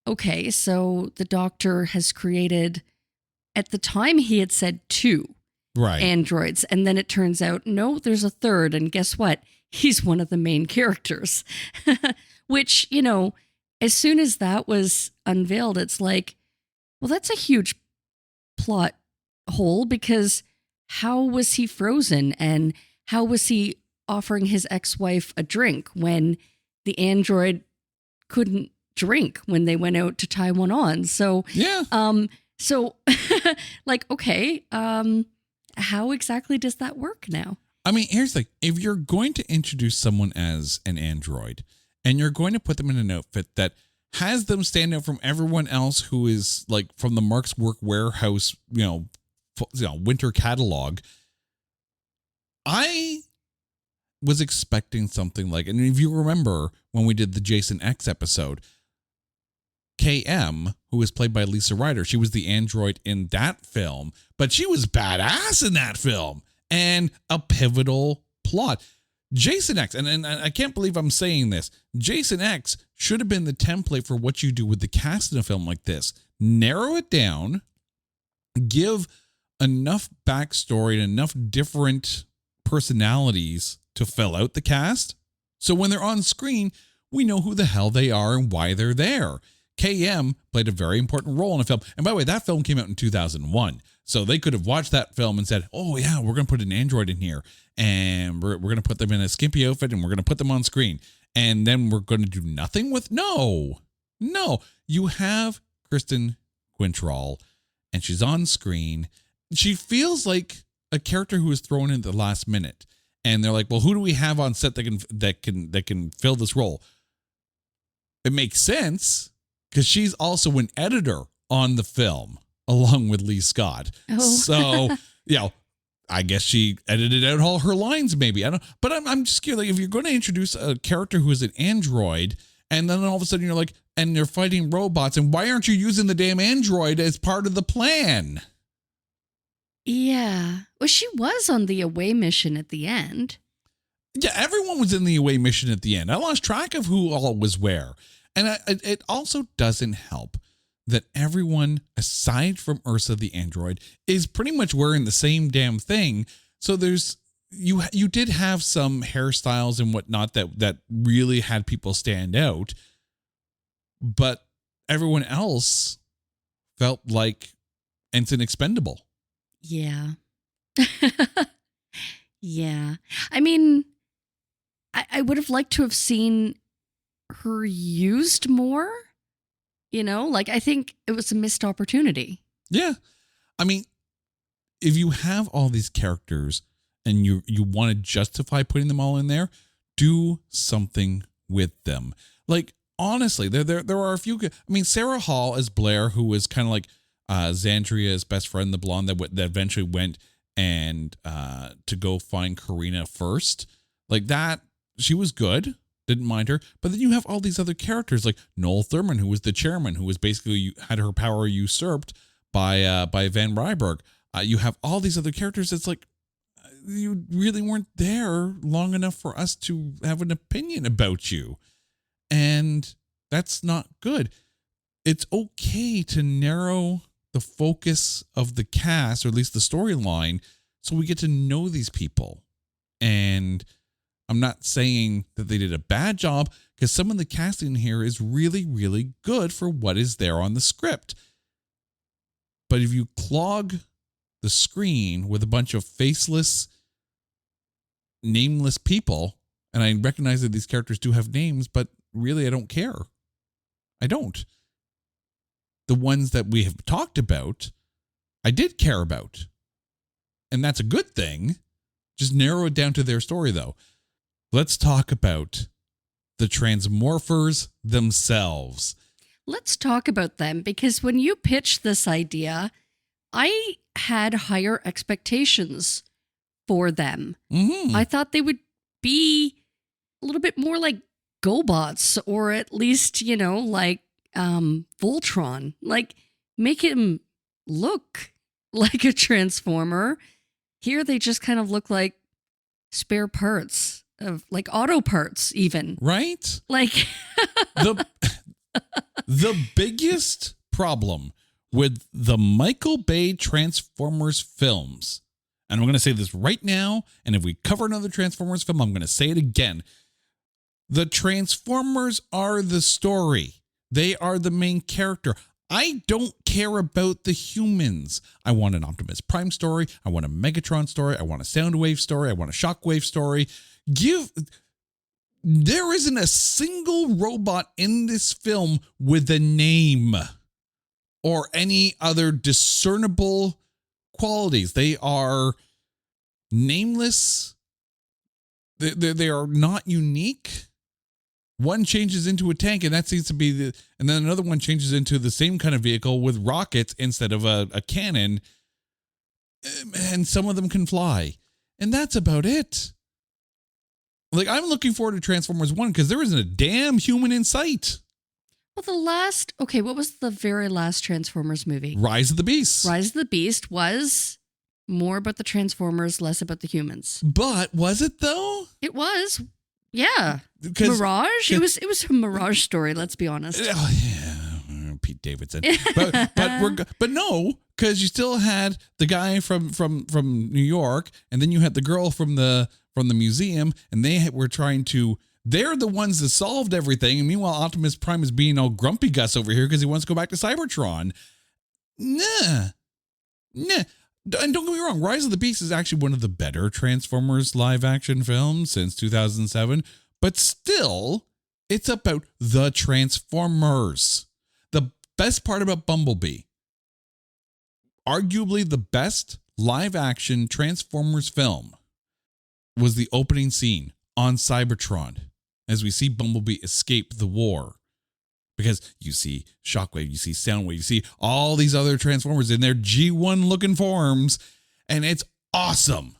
Speaker 2: okay, so the Doctor has created, at the time he had said 2 androids, and then it turns out, no, there's a third, and guess what? He's one of the main characters. Which, as soon as that was unveiled, it's like, well, that's a huge plot hole, because how was he frozen, and how was he offering his ex-wife a drink when the android couldn't drink when they went out to tie one on? So, so like, okay, how exactly does that work now?
Speaker 1: I mean, here's the thing. If you're going to introduce someone as an android and you're going to put them in an outfit that has them stand out from everyone else who is like from the Mark's Work Warehouse, winter catalog, I was expecting something like, and if you remember when we did the Jason X episode, KM, who was played by Lisa Ryder, she was the android in that film, but she was badass in that film and a pivotal plot. Jason X, and I can't believe I'm saying this, Jason X should have been the template for what you do with the cast in a film like this. Narrow it down, give enough backstory and enough different personalities to fill out the cast. So when they're on screen, we know who the hell they are and why they're there. KM played a very important role in a film. And by the way, that film came out in 2001. So they could have watched that film and said, oh yeah, we're going to put an android in here and we're going to put them in a skimpy outfit and we're going to put them on screen. And then we're going to do nothing with, no, you have Kristen Quintrall and she's on screen. She feels like a character who was thrown in at the last minute. And they're like, well, who do we have on set that can fill this role? It makes sense because she's also an editor on the film along with Lee Scott. Oh. So, I guess she edited out all her lines, maybe. I don't, but I'm just curious, like, if you're going to introduce a character who is an android, and then all of a sudden you're like, and they're fighting robots, and why aren't you using the damn android as part of the plan?
Speaker 2: Yeah. Well, she was on the away mission at the end.
Speaker 1: Yeah, everyone was in the away mission at the end. I lost track of who all was where. And it also doesn't help that everyone, aside from Ursa the android, is pretty much wearing the same damn thing. So there's you did have some hairstyles and whatnot that really had people stand out, but everyone else felt like Ensign Expendable.
Speaker 2: Yeah. Yeah. I mean, I would have liked to have seen her used more, I think it was a missed opportunity.
Speaker 1: Yeah. I mean, if you have all these characters and you want to justify putting them all in there, do something with them. Like, honestly, there are a few. I mean, Sarah Hall as Blair, who was kind of like Xandria's best friend, the blonde that eventually went and to go find Karina first. Like that, she was good. Didn't mind her. But then you have all these other characters like Noel Thurman, who was the chairman, who was basically had her power usurped by Van Ryberg. You have all these other characters. It's like you really weren't there long enough for us to have an opinion about you. And that's not good. It's okay to narrow the focus of the cast, or at least the storyline, so we get to know these people. And I'm not saying that they did a bad job, because some of the casting here is really, really good for what is there on the script. But if you clog the screen with a bunch of faceless, nameless people, and I recognize that these characters do have names, but really I don't care. I don't. The ones that we have talked about, I did care about. And that's a good thing. Just narrow it down to their story, though. Let's talk about the Transmorphers themselves.
Speaker 2: Let's talk about them, because when you pitched this idea, I had higher expectations for them. Mm-hmm. I thought they would be a little bit more like GoBots, or at least, like Voltron. Like, make him look like a Transformer. Here they just kind of look like spare parts. Of like auto parts, even.
Speaker 1: Right?
Speaker 2: Like
Speaker 1: the biggest problem with the Michael Bay Transformers films, and I'm going to say this right now, and if we cover another Transformers film, I'm going to say it again. The Transformers are the story. They are the main character. I don't care about the humans. I want an Optimus Prime story. I want a Megatron story. I want a Soundwave story. I want a Shockwave story. There isn't a single robot in this film with a name or any other discernible qualities. They are nameless They are not unique. One changes into a tank, and that seems to be and then another one changes into the same kind of vehicle with rockets instead of a cannon. And some of them can fly. And that's about it. Like, I'm looking forward to Transformers 1 because there isn't a damn human in sight.
Speaker 2: Well, what was the very last Transformers movie?
Speaker 1: Rise of the Beasts.
Speaker 2: Rise of the Beast was more about the Transformers, less about the humans.
Speaker 1: But was it though?
Speaker 2: It was. Yeah. Mirage? It was a Mirage story, let's be honest.
Speaker 1: Oh, yeah. Pete Davidson. but no, because you still had the guy from New York, and then you had the girl from the museum, and they're the ones that solved everything. And meanwhile, Optimus Prime is being all grumpy Gus over here because he wants to go back to Cybertron. Nah. And don't get me wrong, Rise of the Beast is actually one of the better Transformers live action films since 2007. But still, it's about the Transformers. The best part about Bumblebee, arguably the best live action Transformers film, was the opening scene on Cybertron as we see Bumblebee escape the war. Because you see Shockwave, you see Soundwave, you see all these other Transformers in their G1 looking forms, and it's awesome.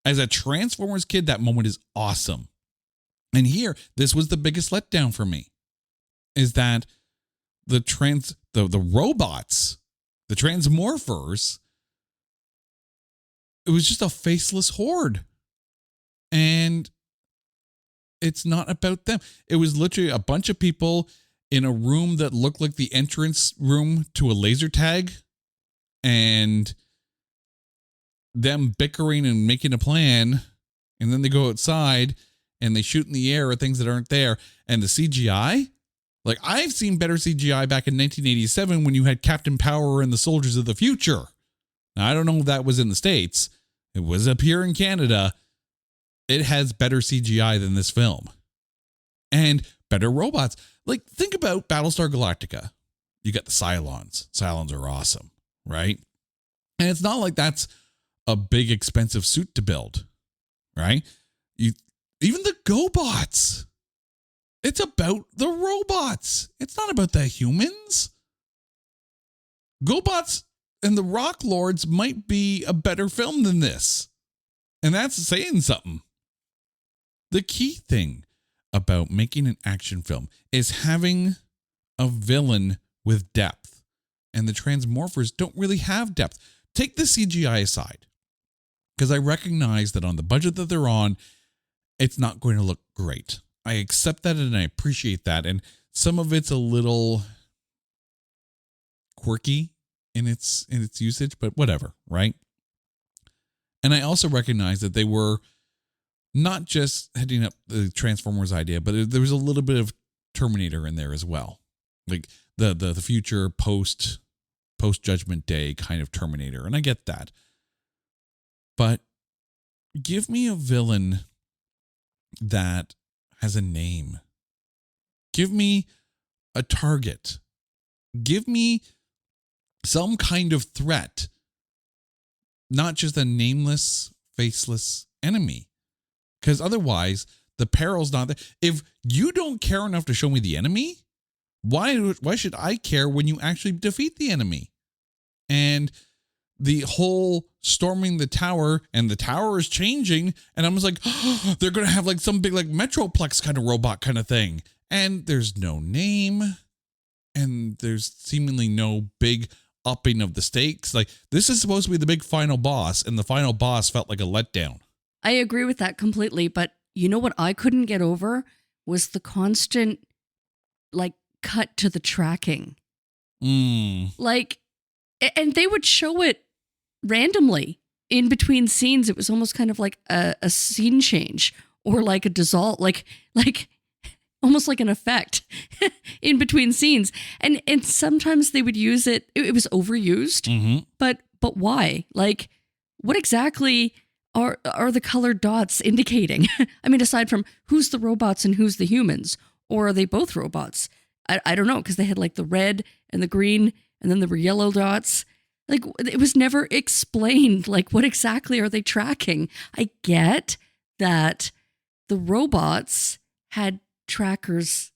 Speaker 1: As a Transformers kid, that moment is awesome. And here, this was the biggest letdown for me, is that the robots, the Transmorphers, it was just a faceless horde. And it's not about them. It was literally a bunch of people in a room that looked like the entrance room to a laser tag, and them bickering and making a plan. And then they go outside and they shoot in the air at things that aren't there. And the CGI, like, I've seen better CGI back in 1987 when you had Captain Power and the Soldiers of the Future. Now, I don't know if that was in the States. It was up here in Canada. It has better CGI than this film. And better robots. Like, think about Battlestar Galactica. You got the Cylons. Cylons are awesome, right? And it's not like that's a big, expensive suit to build, right? Even the GoBots. It's about the robots. It's not about the humans. GoBots and the Rock Lords might be a better film than this. And that's saying something. The key thing about making an action film is having a villain with depth. And the Transmorphers don't really have depth. Take the CGI aside, because I recognize that on the budget that they're on, it's not going to look great. I accept that and I appreciate that. And some of it's a little quirky in its usage, but whatever, right? And I also recognize that they were not just heading up the Transformers idea, but there was a little bit of Terminator in there as well. Like the future post Judgment Day kind of Terminator. And I get that. But give me a villain that has a name. Give me a target. Give me some kind of threat. Not just a nameless, faceless enemy. Because otherwise, the peril's not there. If you don't care enough to show me the enemy, why should I care when you actually defeat the enemy? And the whole storming the tower, and the tower is changing, and I'm just like, oh, they're going to have like some big like Metroplex kind of robot kind of thing. And there's no name, and there's seemingly no big upping of the stakes. Like, this is supposed to be the big final boss, and the final boss felt like a letdown.
Speaker 2: I agree with that completely, but you know what I couldn't get over was the constant, like, cut to the tracking. Like, and they would show it randomly in between scenes. It was almost kind of like a scene change, or like a dissolve, like almost like an effect in between scenes. And sometimes they would use it. It was overused, but why? Like, what exactly are the colored dots indicating? I mean, aside from who's the robots and who's the humans, or are they both robots? I don't know, because they had like the red and the green, and then there were yellow dots. Like, it was never explained, like, what exactly are they tracking? I get that the robots had trackers.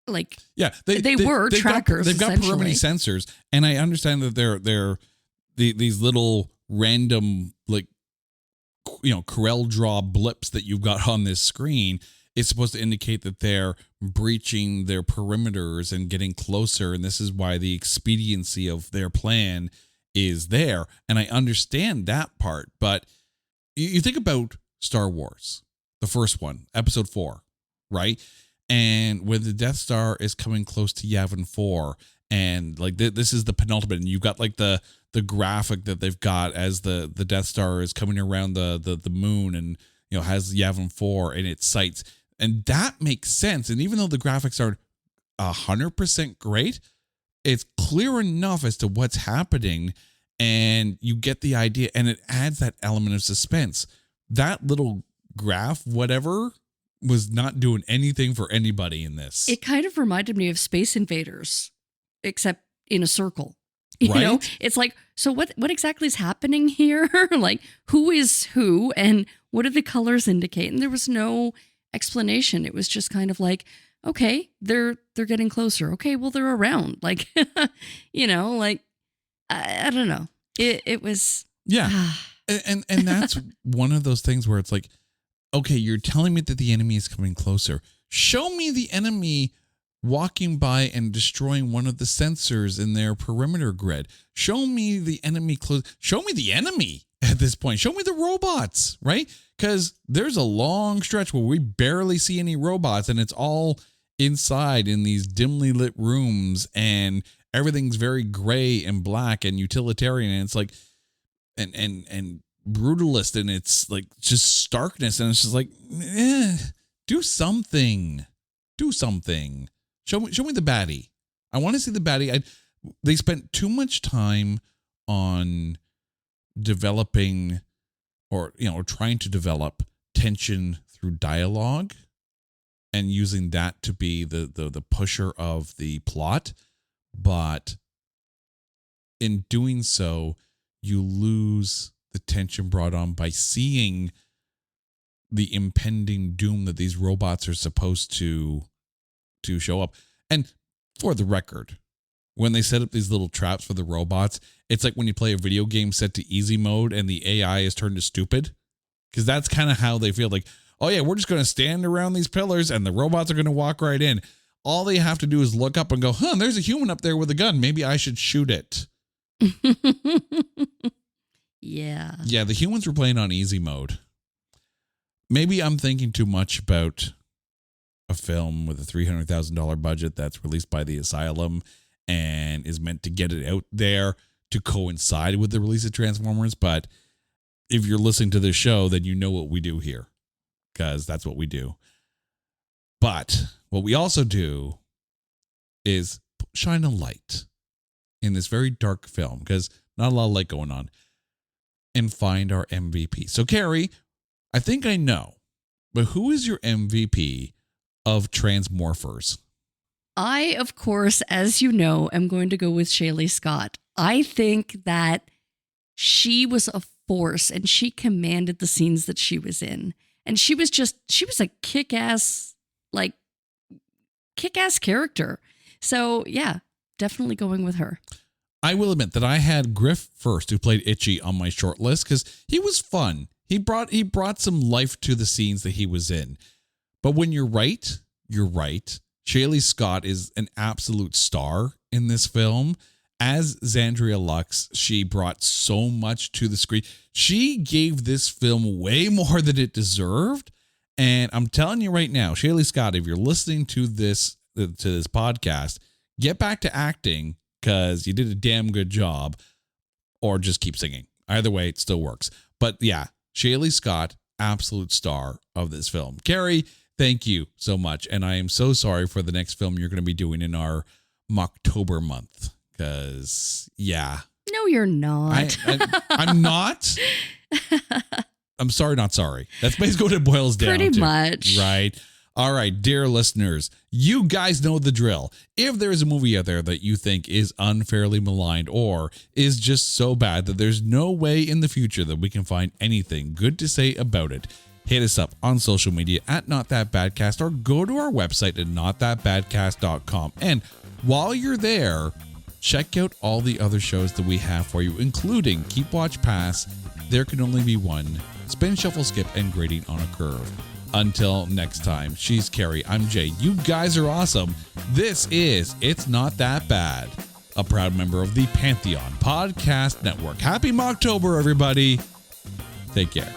Speaker 2: Like,
Speaker 1: yeah,
Speaker 2: they were trackers.
Speaker 1: They've got perimeter sensors, and I understand that they're these little random, like, Corel Draw blips that you've got on this screen. It's supposed to indicate that they're breaching their perimeters and getting closer, and this is why the expediency of their plan is there. And I understand that part, but you think about Star Wars, the first one, Episode 4, right? And when the Death Star is coming close to Yavin 4, and like this is the penultimate, and you've got like the graphic that they've got as the Death Star is coming around the moon, and has Yavin 4 in its sights. And that makes sense. And even though the graphics aren't 100% great, it's clear enough as to what's happening, and you get the idea, and it adds that element of suspense. That little graph, whatever, was not doing anything for anybody in this.
Speaker 2: It kind of reminded me of Space Invaders, except in a circle. You
Speaker 1: Right?
Speaker 2: know, it's like, so what exactly is happening here? Like, who is who, and what do the colors indicate? And there was no explanation. It was just kind of like, okay, they're getting closer. Okay, well, they're around. Like, like, I don't know. It was,
Speaker 1: Yeah. And that's one of those things where it's like, okay, you're telling me that the enemy is coming closer. Show me the enemy walking by and destroying one of the sensors in their perimeter grid. Show me the enemy close. Show me the enemy at this point. Show me the robots, right? Because there's a long stretch where we barely see any robots, and it's all inside in these dimly lit rooms, and everything's very gray and black and utilitarian, and it's like and brutalist, and it's like just starkness, and it's just like, do something. Show me the baddie. I want to see the baddie. They spent too much time on developing or trying to develop tension through dialogue and using that to be the pusher of the plot. But in doing so, you lose the tension brought on by seeing the impending doom that these robots are supposed to show up. And for the record, when they set up these little traps for the robots, it's like when you play a video game set to easy mode and the AI is turned to stupid, because that's kind of how they feel. Like, oh yeah, we're just going to stand around these pillars and the robots are going to walk right in. All they have to do is look up and go, there's a human up there with a gun. Maybe I should shoot it.
Speaker 2: Yeah.
Speaker 1: Yeah, the humans were playing on easy mode. Maybe I'm thinking too much about a film with a $300,000 budget that's released by the Asylum and is meant to get it out there to coincide with the release of Transformers. But if you're listening to this show, then you know what we do here, because that's what we do. But what we also do is shine a light in this very dark film, because not a lot of light going on, and find our MVP. So, Carrie, I think I know, but who is your MVP of Transmorphers?
Speaker 2: I, of course, as you know, am going to go with Shaylee Scott. I think that she was a force, and she commanded the scenes that she was in. And she was a kick-ass character. So, yeah, definitely going with her.
Speaker 1: I will admit that I had Griff first, who played Itchy, on my short list because he was fun. He brought some life to the scenes that he was in. But when you're right. Shaylee Scott is an absolute star in this film. As Zandria Lux, she brought so much to the screen. She gave this film way more than it deserved. And I'm telling you right now, Shaylee Scott, if you're listening to this podcast, get back to acting, because you did a damn good job, or just keep singing. Either way, it still works. But yeah, Shaylee Scott, absolute star of this film. Carrie, thank you so much. And I am so sorry for the next film you're going to be doing in our Mocktober month. Because, yeah.
Speaker 2: No, you're not.
Speaker 1: I'm not. I'm sorry, not sorry. That's basically what it boils down to.
Speaker 2: Pretty much.
Speaker 1: Right. All right, dear listeners, you guys know the drill. If there is a movie out there that you think is unfairly maligned or is just so bad that there's no way in the future that we can find anything good to say about it, hit us up on social media at Not That Badcast, or go to our website at notthatbadcast.com. And while you're there, check out all the other shows that we have for you, including Keep Watch Pass, There Can Only Be One, Spin, Shuffle, Skip, and Grading on a Curve. Until next time, she's Carrie, I'm Jay. You guys are awesome. This is It's Not That Bad, a proud member of the Pantheon Podcast Network. Happy Mocktober, everybody. Take care.